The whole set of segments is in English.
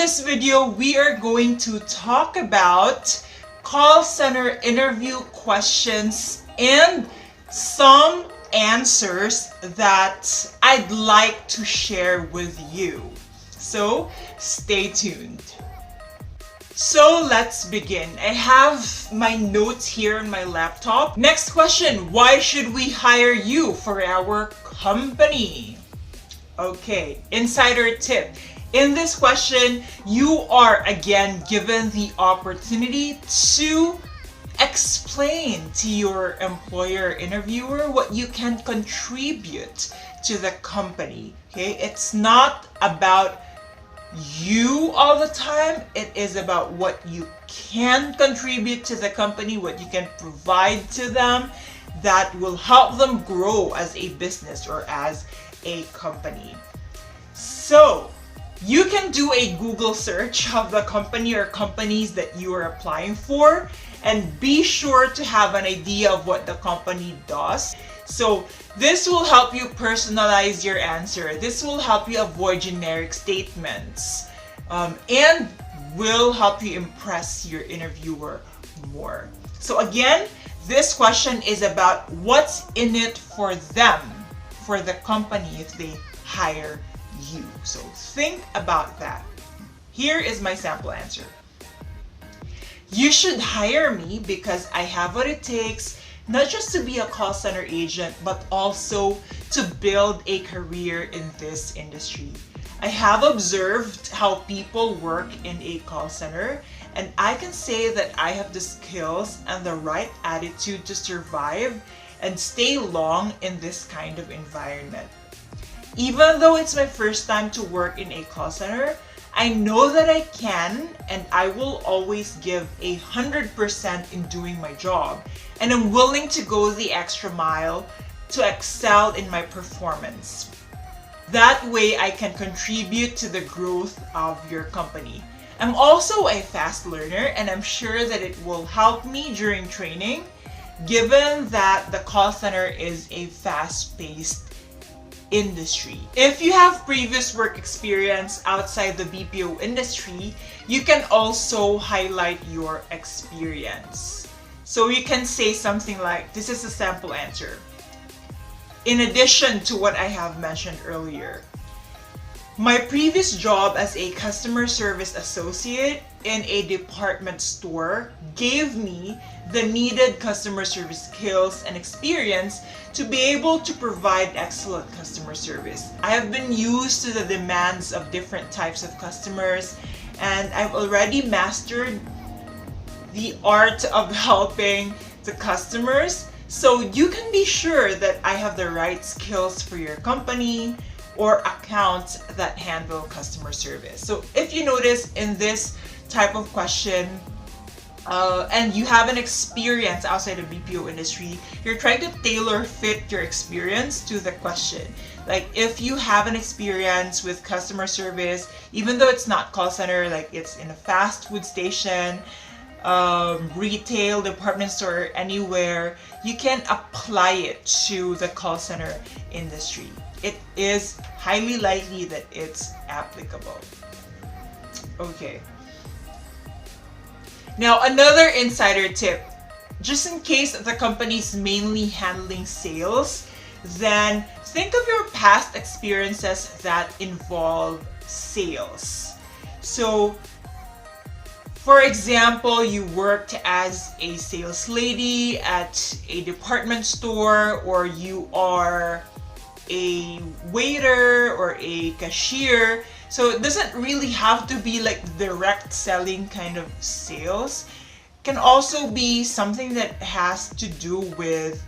this video, we are going to talk about call center interview questions and some answers that I'd like to share with you. So stay tuned. So let's begin. I have my notes here on my laptop. Next question, why should we hire you for our company? Okay, insider tip. In this question, you are again given the opportunity to explain to your employer interviewer what you can contribute to the company. Okay, it's not about you all the time. It is about what you can contribute to the company, what you can provide to them that will help them grow as a business or as a company. So you can do a Google search of the company or companies that you are applying for and be sure to have an idea of what the company does. So this will help you personalize your answer. This will help you avoid generic statements and will help you impress your interviewer more. So again, this question is about what's in it for them, for the company if they hire you. So think about that. Here is my sample answer. You should hire me because I have what it takes, not just to be a call center agent, but also to build a career in this industry. I have observed how people work in a call center, and I can say that I have the skills and the right attitude to survive and stay long in this kind of environment. Even though it's my first time to work in a call center, I know that I can and I will always give 100% in doing my job, and I'm willing to go the extra mile to excel in my performance. That way I can contribute to the growth of your company. I'm also a fast learner and I'm sure that it will help me during training, given that the call center is a fast-paced industry. If you have previous work experience outside the BPO industry, you can also highlight your experience. So you can say something like, this is a sample answer. In addition to what I have mentioned earlier, my previous job as a customer service associate in a department store gave me the needed customer service skills and experience to be able to provide excellent customer service. I have been used to the demands of different types of customers, and I've already mastered the art of helping the customers. So you can be sure that I have the right skills for your company or accounts that handle customer service. So if you notice in this type of question, and you have an experience outside the BPO industry, you're trying to tailor fit your experience to the question. Like if you have an experience with customer service, even though it's not call center, like it's in a fast food station, retail, department store, anywhere, you can apply it to the call center industry. It is highly likely that it's applicable. Okay. Now, another insider tip, just in case the company is mainly handling sales, then think of your past experiences that involve sales. So, for example, you worked as a sales lady at a department store, or you are a waiter or a cashier. So it doesn't really have to be like direct selling kind of sales. It can also be something that has to do with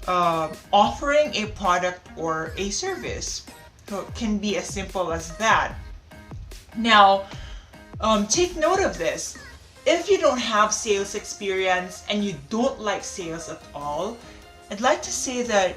offering a product or a service. So it can be as simple as that. Now, take note of this. If you don't have sales experience and you don't like sales at all, I'd like to say that,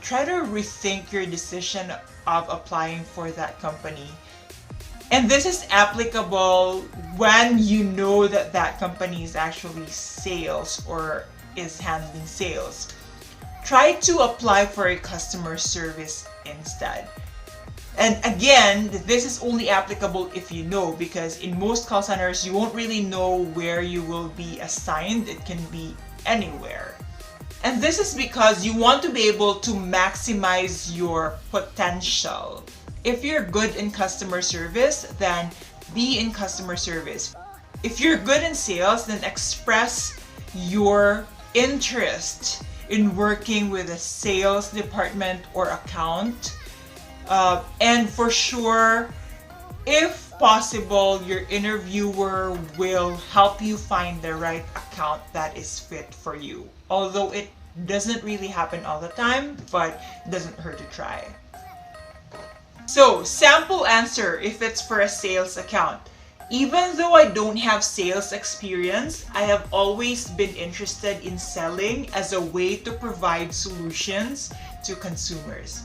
try to rethink your decision of applying for that company. And this is applicable when you know that that company is actually sales or is handling sales. Try to apply for a customer service instead. And again, this is only applicable if you know, because in most call centers, you won't really know where you will be assigned. It can be anywhere. And this is because you want to be able to maximize your potential. If you're good in customer service, then be in customer service. If you're good in sales, then express your interest in working with a sales department or account. And for sure, if possible, your interviewer will help you find the right account that is fit for you. Although it doesn't really happen all the time, but it doesn't hurt to try. So, sample answer if it's for a sales account. Even though I don't have sales experience, I have always been interested in selling as a way to provide solutions to consumers.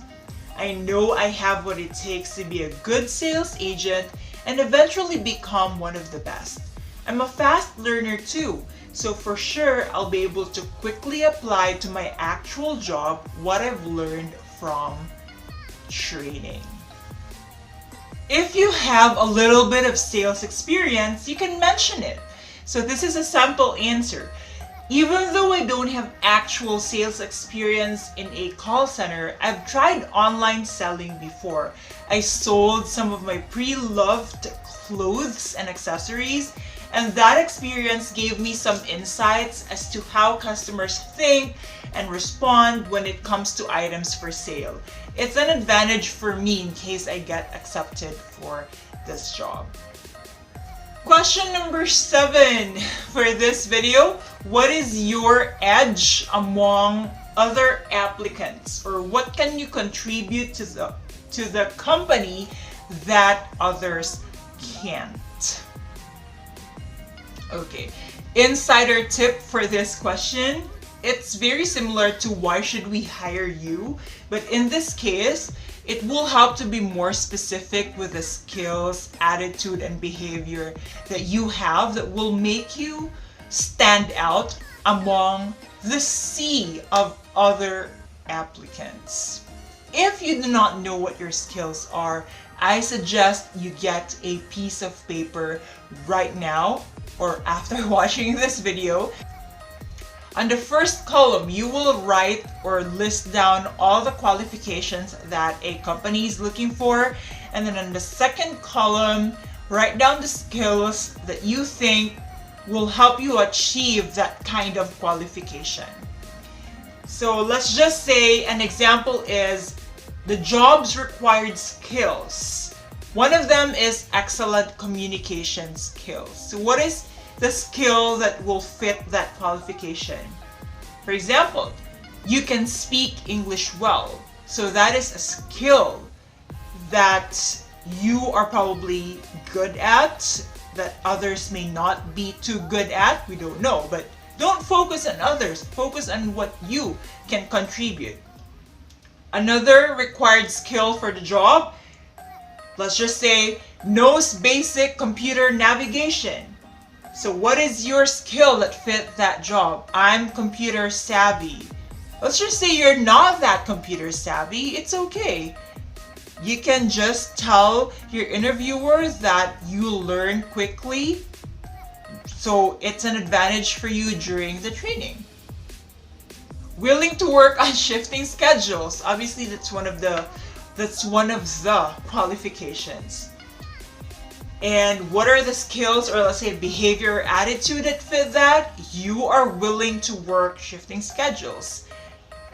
I know I have what it takes to be a good sales agent and eventually become one of the best. I'm a fast learner too, so for sure I'll be able to quickly apply to my actual job what I've learned from training. If you have a little bit of sales experience, you can mention it. So this is a sample answer. Even though I don't have actual sales experience in a call center, I've tried online selling before. I sold some of my pre-loved clothes and accessories, and that experience gave me some insights as to how customers think and respond when it comes to items for sale. It's an advantage for me in case I get accepted for this job. Question number 7 for this video. What is your edge among other applicants, or what can you contribute to the company that others can't? Okay, insider tip for this question. It's very similar to why should we hire you, but in this case, it will help to be more specific with the skills, attitude, and behavior that you have that will make you stand out among the sea of other applicants. If you do not know what your skills are, I suggest you get a piece of paper right now or after watching this video. On the first column, you will write or list down all the qualifications that a company is looking for. And then on the second column, write down the skills that you think will help you achieve that kind of qualification. So let's just say an example is the job's required skills. One of them is excellent communication skills. So what is the skill that will fit that qualification? For example, you can speak English well. So that is a skill that you are probably good at, that others may not be too good at. We don't know, but don't focus on others. Focus on what you can contribute. Another required skill for the job, let's just say, knows basic computer navigation. So what is your skill that fit that job? I'm computer savvy. Let's just say you're not that computer savvy. It's okay. You can just tell your interviewer that you learn quickly, so it's an advantage for you during the training. Willing to work on shifting schedules. Obviously, that's one of the qualifications. And what are the skills, or let's say behavior or attitude that fit that? You are willing to work shifting schedules.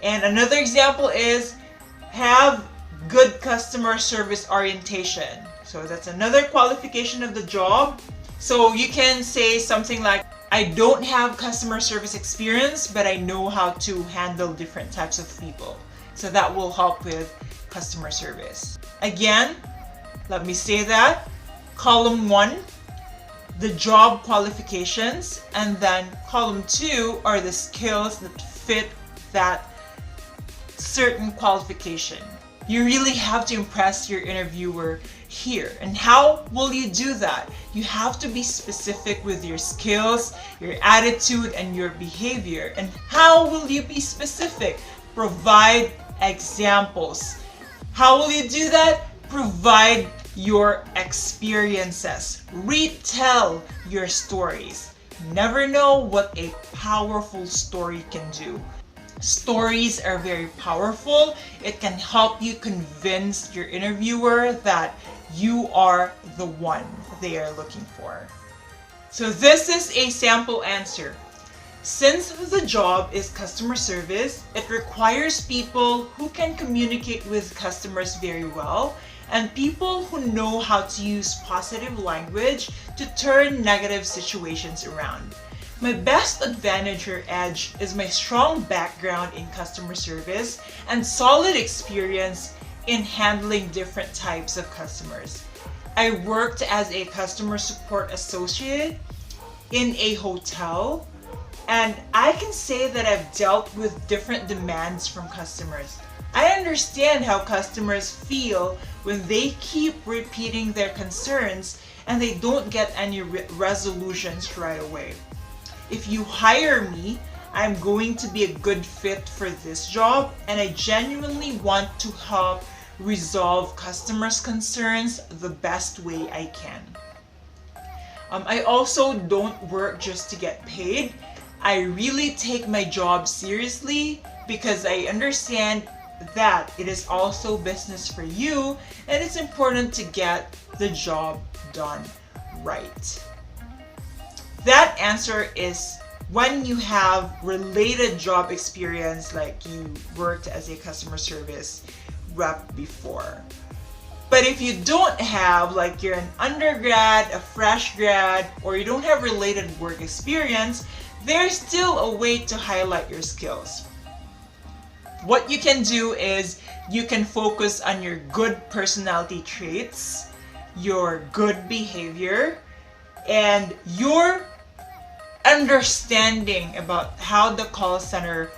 And another example is have good customer service orientation. So that's another qualification of the job. So you can say something like, I don't have customer service experience, but I know how to handle different types of people. So that will help with customer service. Again, let me say that. Column 1, the job qualifications, and then column 2 are the skills that fit that certain qualification. You really have to impress your interviewer here. And how will you do that? You have to be specific with your skills, your attitude, and your behavior. And how will you be specific? Provide examples. How will you do that? Provide your experiences. Retell your stories. Never know what a powerful story can do. Stories are very powerful. It can help you convince your interviewer that you are the one they are looking for. So this is a sample answer. Since the job is customer service, it requires people who can communicate with customers very well and people who know how to use positive language to turn negative situations around. My best advantage or edge is my strong background in customer service and solid experience in handling different types of customers. I worked as a customer support associate in a hotel, and I can say that I've dealt with different demands from customers. I understand how customers feel when they keep repeating their concerns and they don't get any resolutions right away. If you hire me, I'm going to be a good fit for this job, and I genuinely want to help resolve customers' concerns the best way I can. I also don't work just to get paid. I really take my job seriously because I understand that it is also business for you and it's important to get the job done right. That answer is when you have related job experience, like you worked as a customer service rep before. But if you don't have, like you're an undergrad, a fresh grad, or you don't have related work experience, there's still a way to highlight your skills. What you can do is you can focus on your good personality traits, your good behavior, and your understanding about how the call center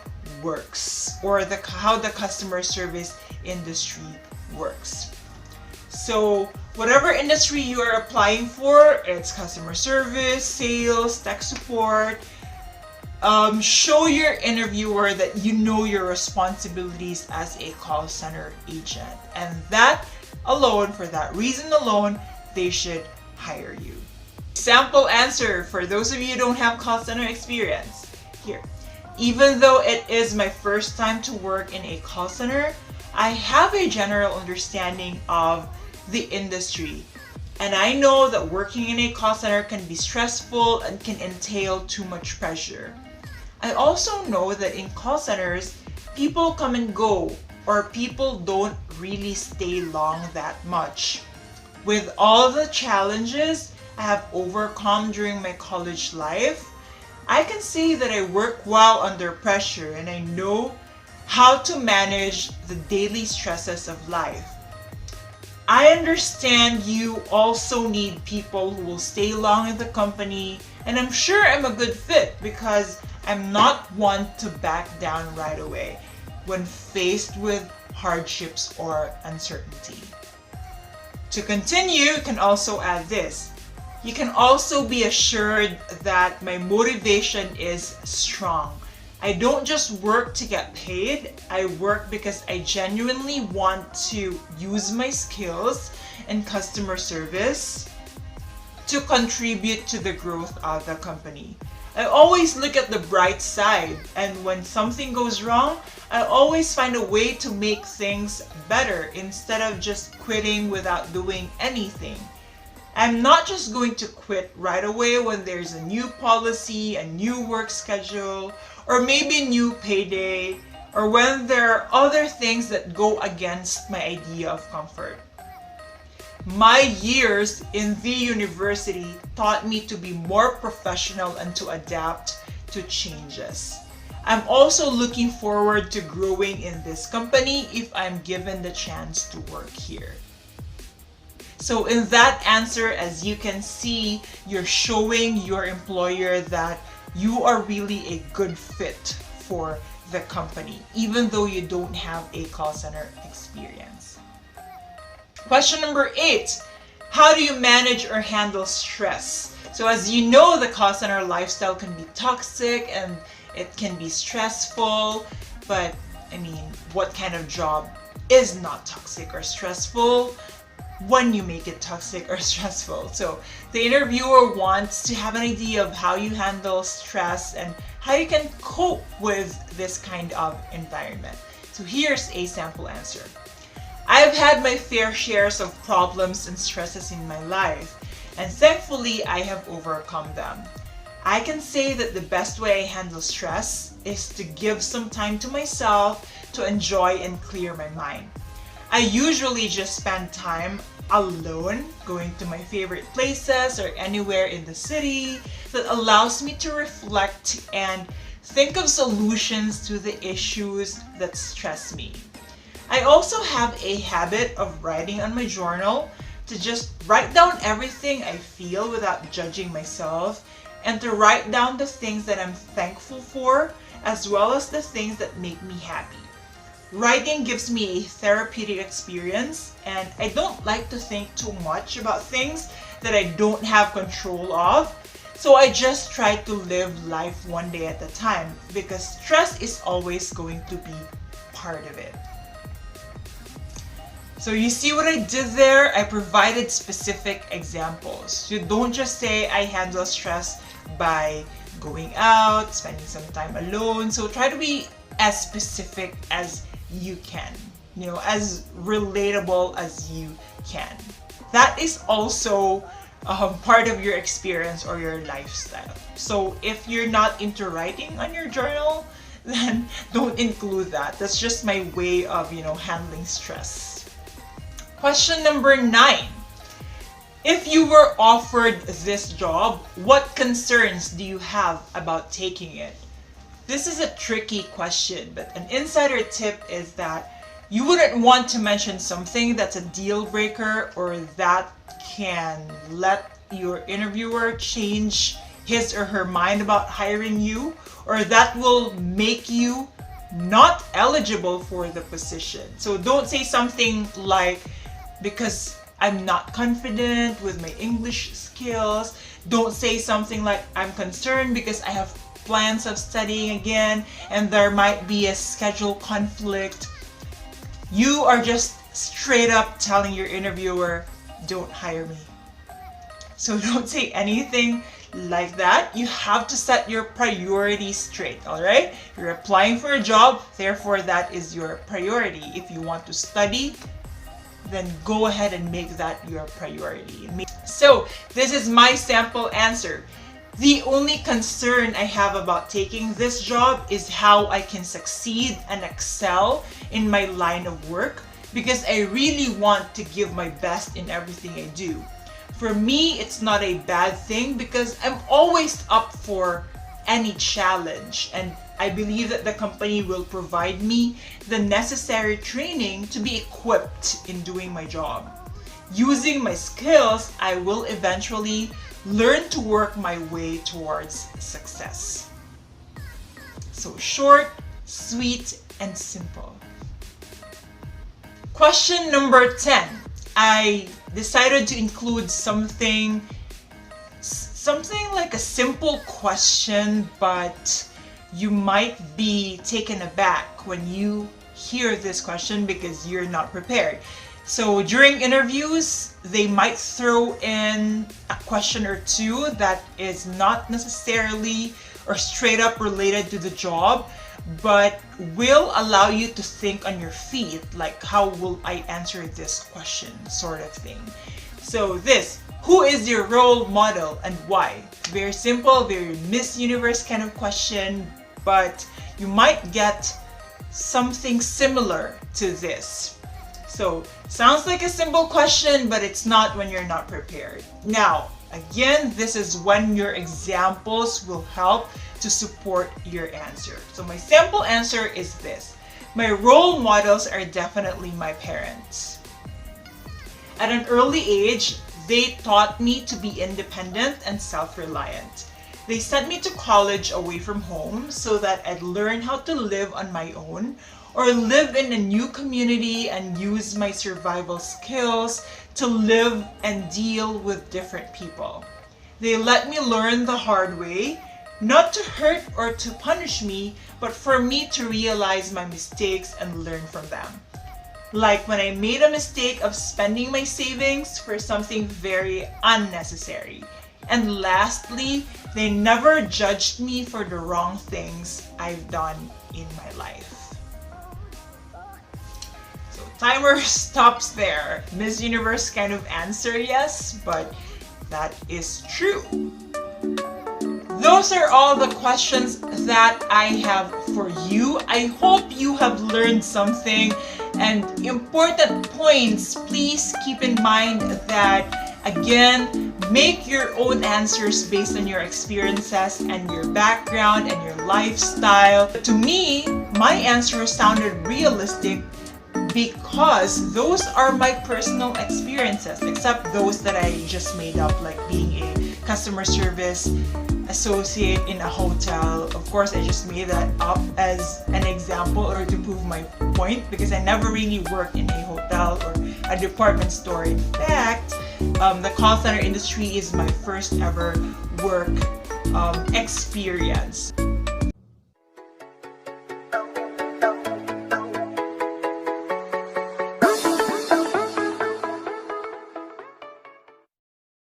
works or how the customer service industry works. So whatever industry you are applying for, it's customer service, sales, tech support, show your interviewer that you know your responsibilities as a call center agent. And that alone, for that reason alone, they should hire you. Sample answer for those of you who don't have call center experience. Here, even though it is my first time to work in a call center, I have a general understanding of the industry. And I know that working in a call center can be stressful and can entail too much pressure. I also know that in call centers, people come and go, or people don't really stay long that much. With all the challenges I have overcome during my college life, I can say that I work well under pressure and I know how to manage the daily stresses of life. I understand you also need people who will stay long in the company, and I'm sure I'm a good fit because I'm not one to back down right away when faced with hardships or uncertainty. To continue, you can also add this. You can also be assured that my motivation is strong. I don't just work to get paid, I work because I genuinely want to use my skills in customer service to contribute to the growth of the company. I always look at the bright side, and when something goes wrong, I always find a way to make things better instead of just quitting without doing anything. I'm not just going to quit right away when there's a new policy, a new work schedule, or maybe new payday, or when there are other things that go against my idea of comfort. My years in the university taught me to be more professional and to adapt to changes. I'm also looking forward to growing in this company if I'm given the chance to work here. So in that answer, as you can see, you're showing your employer that you are really a good fit for the company, even though you don't have a call center experience. Question number 8, how do you manage or handle stress? So as you know, the call center lifestyle can be toxic and it can be stressful, but I mean, what kind of job is not toxic or stressful? when you make it toxic or stressful. So the interviewer wants to have an idea of how you handle stress and how you can cope with this kind of environment. So here's a sample answer. I've had my fair shares of problems and stresses in my life, and thankfully I have overcome them. I can say that the best way I handle stress is to give some time to myself to enjoy and clear my mind. I usually just spend time alone, going to my favorite places or anywhere in the city that allows me to reflect and think of solutions to the issues that stress me. I also have a habit of writing on my journal to just write down everything I feel without judging myself, and to write down the things that I'm thankful for as well as the things that make me happy. Writing gives me a therapeutic experience, and I don't like to think too much about things that I don't have control of. So I just try to live life one day at a time, because stress is always going to be part of it. So you see what I did there? I provided specific examples. You don't just say I handle stress by going out, spending some time alone. So try to be as specific as you can, as relatable as you can. That is also part of your experience or your lifestyle. So if you're not into writing on your journal, then don't include that. That's just my way of, handling stress. Question number 9. If you were offered this job, what concerns do you have about taking it? This is a tricky question, but an insider tip is that you wouldn't want to mention something that's a deal breaker or that can let your interviewer change his or her mind about hiring you, or that will make you not eligible for the position. So don't say something like, because I'm not confident with my English skills. Don't say something like, I'm concerned because I have plans of studying again and there might be a schedule conflict. You are just straight up telling your interviewer, don't hire me. So don't say anything like that. You have to set your priorities straight, alright? You're applying for a job, therefore that is your priority. If you want to study, then go ahead and make that your priority. So this is my sample answer. The only concern I have about taking this job is how I can succeed and excel in my line of work, because I really want to give my best in everything I do. For me, it's not a bad thing because I'm always up for any challenge, and I believe that the company will provide me the necessary training to be equipped in doing my job. Using my skills, I will eventually learn to work my way towards success. So short, sweet, and simple. Question number 10. I decided to include something like a simple question, but you might be taken aback when you hear this question because you're not prepared. So during interviews, they might throw in a question or two that is not necessarily or straight up related to the job, but will allow you to think on your feet, like how will I answer this question sort of thing. So who is your role model and why? Very simple, very Miss Universe kind of question, but you might get something similar to this. So sounds like a simple question, but it's not when you're not prepared. Now, again, this is when your examples will help to support your answer. So my sample answer is this. My role models are definitely my parents. At an early age, they taught me to be independent and self-reliant. They sent me to college away from home so that I'd learn how to live on my own or live in a new community and use my survival skills to live and deal with different people. They let me learn the hard way, not to hurt or to punish me, but for me to realize my mistakes and learn from them. Like when I made a mistake of spending my savings for something very unnecessary. And lastly, they never judged me for the wrong things I've done in my life. So timer stops there. Miss Universe kind of answer yes, but that is true. Those are all the questions that I have for you. I hope you have learned something, and important points. Please keep in mind that, again, make your own answers based on your experiences and your background and your lifestyle. To me, my answers sounded realistic because those are my personal experiences, except those that I just made up, like being a customer service associate in a hotel. Of course, I just made that up as an example or to prove my point, because I never really worked in a hotel or a department store. In fact, the call center industry is my first ever work experience.